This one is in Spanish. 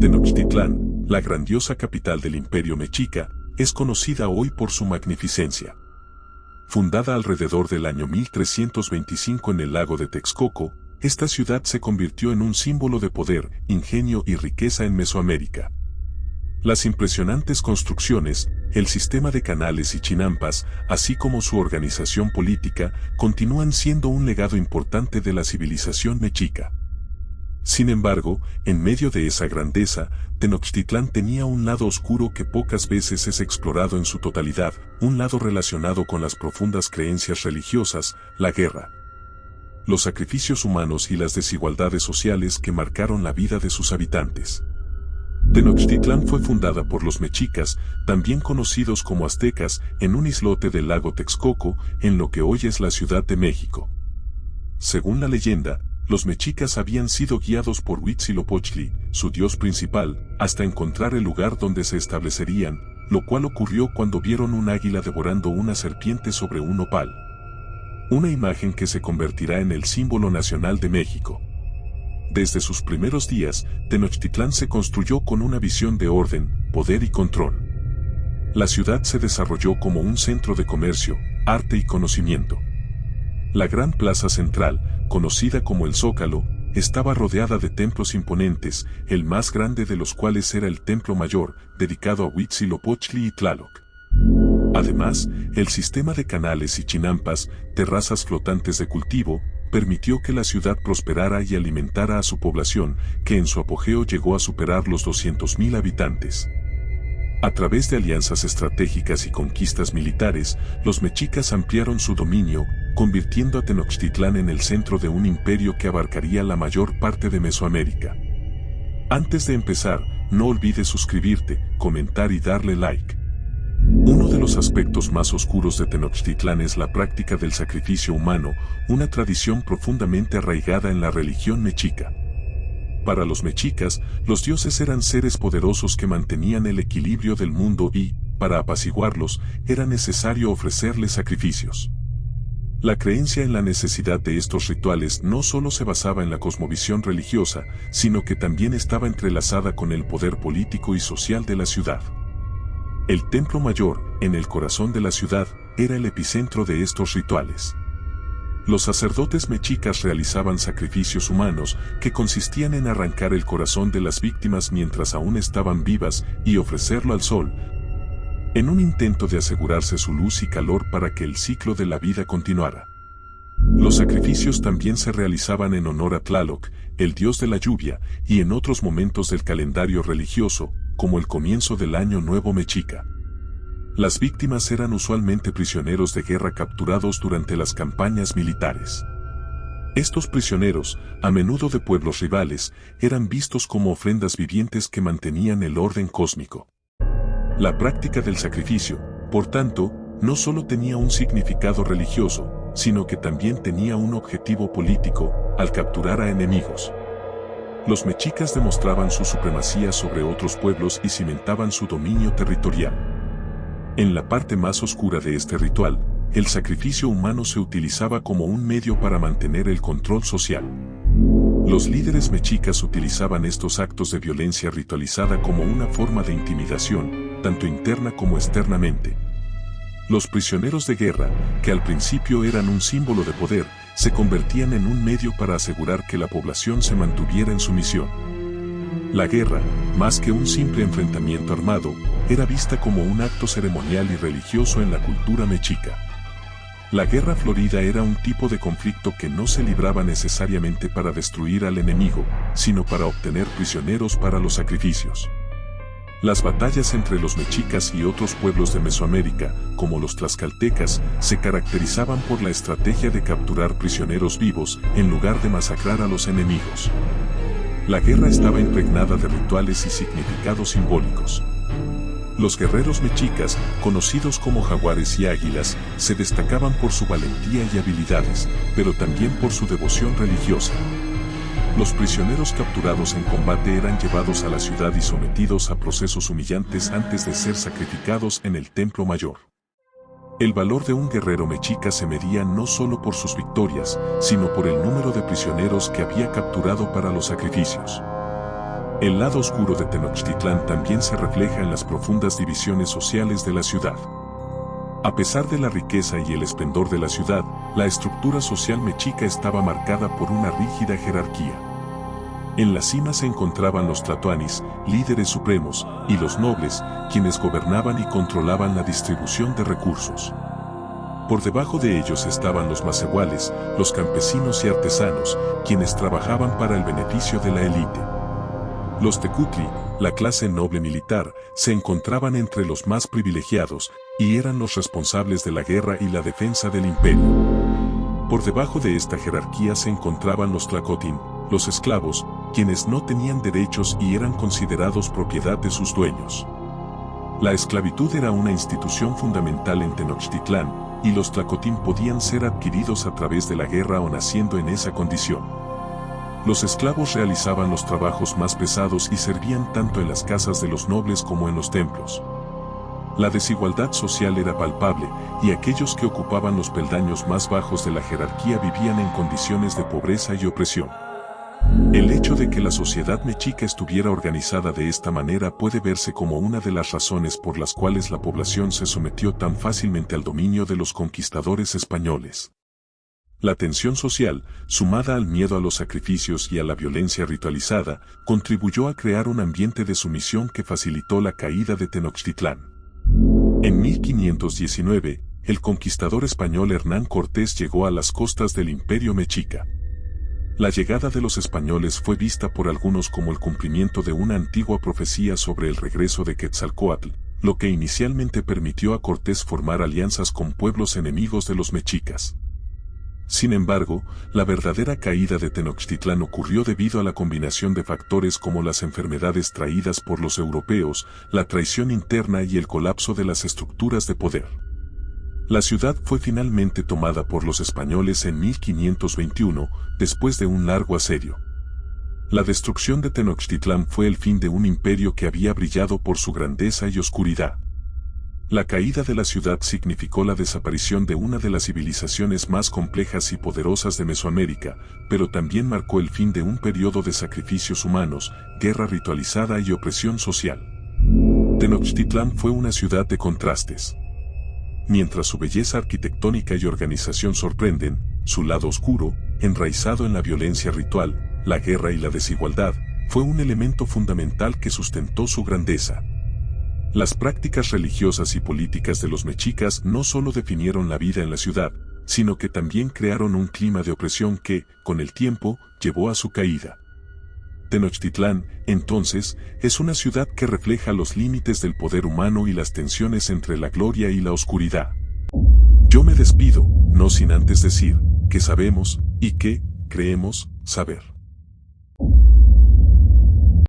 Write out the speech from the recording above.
Tenochtitlán, la grandiosa capital del Imperio Mexica, es conocida hoy por su magnificencia. Fundada alrededor del año 1325 en el lago de Texcoco, esta ciudad se convirtió en un símbolo de poder, ingenio y riqueza en Mesoamérica. Las impresionantes construcciones, el sistema de canales y chinampas, así como su organización política, continúan siendo un legado importante de la civilización mexica. Sin embargo, en medio de esa grandeza, Tenochtitlán tenía un lado oscuro que pocas veces es explorado en su totalidad, un lado relacionado con las profundas creencias religiosas, la guerra, los sacrificios humanos y las desigualdades sociales que marcaron la vida de sus habitantes. Tenochtitlán fue fundada por los mexicas, también conocidos como aztecas, en un islote del lago Texcoco, en lo que hoy es la Ciudad de México. Según la leyenda, los mexicas habían sido guiados por Huitzilopochtli, su dios principal, hasta encontrar el lugar donde se establecerían, lo cual ocurrió cuando vieron un águila devorando una serpiente sobre un nopal. Una imagen que se convertirá en el símbolo nacional de México. Desde sus primeros días, Tenochtitlán se construyó con una visión de orden, poder y control. La ciudad se desarrolló como un centro de comercio, arte y conocimiento. La gran plaza central, conocida como el Zócalo, estaba rodeada de templos imponentes, el más grande de los cuales era el Templo Mayor, dedicado a Huitzilopochtli y Tlaloc. Además, el sistema de canales y chinampas, terrazas flotantes de cultivo, permitió que la ciudad prosperara y alimentara a su población, que en su apogeo llegó a superar los 200,000 habitantes. A través de alianzas estratégicas y conquistas militares, los mexicas ampliaron su dominio, convirtiendo a Tenochtitlán en el centro de un imperio que abarcaría la mayor parte de Mesoamérica. Antes de empezar, no olvides suscribirte, comentar y darle like. Uno de los aspectos más oscuros de Tenochtitlán es la práctica del sacrificio humano, una tradición profundamente arraigada en la religión mexica. Para los mexicas, los dioses eran seres poderosos que mantenían el equilibrio del mundo y, para apaciguarlos, era necesario ofrecerles sacrificios. La creencia en la necesidad de estos rituales no solo se basaba en la cosmovisión religiosa, sino que también estaba entrelazada con el poder político y social de la ciudad. El Templo Mayor, en el corazón de la ciudad, era el epicentro de estos rituales. Los sacerdotes mexicas realizaban sacrificios humanos que consistían en arrancar el corazón de las víctimas mientras aún estaban vivas y ofrecerlo al sol, en un intento de asegurarse su luz y calor para que el ciclo de la vida continuara. Los sacrificios también se realizaban en honor a Tlaloc, el dios de la lluvia, y en otros momentos del calendario religioso, como el comienzo del Año Nuevo Mexica. Las víctimas eran usualmente prisioneros de guerra capturados durante las campañas militares. Estos prisioneros, a menudo de pueblos rivales, eran vistos como ofrendas vivientes que mantenían el orden cósmico. La práctica del sacrificio, por tanto, no solo tenía un significado religioso, sino que también tenía un objetivo político, al capturar a enemigos. Los mexicas demostraban su supremacía sobre otros pueblos y cimentaban su dominio territorial. En la parte más oscura de este ritual, el sacrificio humano se utilizaba como un medio para mantener el control social. Los líderes mexicas utilizaban estos actos de violencia ritualizada como una forma de intimidación, tanto interna como externamente. Los prisioneros de guerra, que al principio eran un símbolo de poder, se convertían en un medio para asegurar que la población se mantuviera en sumisión. La guerra, más que un simple enfrentamiento armado, era vista como un acto ceremonial y religioso en la cultura mexica. La guerra florida era un tipo de conflicto que no se libraba necesariamente para destruir al enemigo, sino para obtener prisioneros para los sacrificios. Las batallas entre los mexicas y otros pueblos de Mesoamérica, como los tlaxcaltecas, se caracterizaban por la estrategia de capturar prisioneros vivos en lugar de masacrar a los enemigos. La guerra estaba impregnada de rituales y significados simbólicos. Los guerreros mexicas, conocidos como jaguares y águilas, se destacaban por su valentía y habilidades, pero también por su devoción religiosa. Los prisioneros capturados en combate eran llevados a la ciudad y sometidos a procesos humillantes antes de ser sacrificados en el Templo Mayor. El valor de un guerrero mexica se medía no solo por sus victorias, sino por el número de prisioneros que había capturado para los sacrificios. El lado oscuro de Tenochtitlán también se refleja en las profundas divisiones sociales de la ciudad. A pesar de la riqueza y el esplendor de la ciudad, la estructura social mexica estaba marcada por una rígida jerarquía. En la cima se encontraban los tlatoanis, líderes supremos, y los nobles, quienes gobernaban y controlaban la distribución de recursos. Por debajo de ellos estaban los macehuales, los campesinos y artesanos, quienes trabajaban para el beneficio de la élite. Los tecutli, la clase noble militar, se encontraban entre los más privilegiados y eran los responsables de la guerra y la defensa del imperio. Por debajo de esta jerarquía se encontraban los tlacotin, los esclavos, quienes no tenían derechos y eran considerados propiedad de sus dueños. La esclavitud era una institución fundamental en Tenochtitlán, y los tlacotin podían ser adquiridos a través de la guerra o naciendo en esa condición. Los esclavos realizaban los trabajos más pesados y servían tanto en las casas de los nobles como en los templos. La desigualdad social era palpable, y aquellos que ocupaban los peldaños más bajos de la jerarquía vivían en condiciones de pobreza y opresión. El hecho de que la sociedad mexica estuviera organizada de esta manera puede verse como una de las razones por las cuales la población se sometió tan fácilmente al dominio de los conquistadores españoles. La tensión social, sumada al miedo a los sacrificios y a la violencia ritualizada, contribuyó a crear un ambiente de sumisión que facilitó la caída de Tenochtitlán. En 1519, el conquistador español Hernán Cortés llegó a las costas del Imperio Mexica. La llegada de los españoles fue vista por algunos como el cumplimiento de una antigua profecía sobre el regreso de Quetzalcóatl, lo que inicialmente permitió a Cortés formar alianzas con pueblos enemigos de los mexicas. Sin embargo, la verdadera caída de Tenochtitlán ocurrió debido a la combinación de factores como las enfermedades traídas por los europeos, la traición interna y el colapso de las estructuras de poder. La ciudad fue finalmente tomada por los españoles en 1521, después de un largo asedio. La destrucción de Tenochtitlán fue el fin de un imperio que había brillado por su grandeza y oscuridad. La caída de la ciudad significó la desaparición de una de las civilizaciones más complejas y poderosas de Mesoamérica, pero también marcó el fin de un periodo de sacrificios humanos, guerra ritualizada y opresión social. Tenochtitlán fue una ciudad de contrastes. Mientras su belleza arquitectónica y organización sorprenden, su lado oscuro, enraizado en la violencia ritual, la guerra y la desigualdad, fue un elemento fundamental que sustentó su grandeza. Las prácticas religiosas y políticas de los mexicas no solo definieron la vida en la ciudad, sino que también crearon un clima de opresión que, con el tiempo, llevó a su caída. Tenochtitlán, entonces, es una ciudad que refleja los límites del poder humano y las tensiones entre la gloria y la oscuridad. Yo me despido, no sin antes decir, que sabemos, y que, creemos, saber.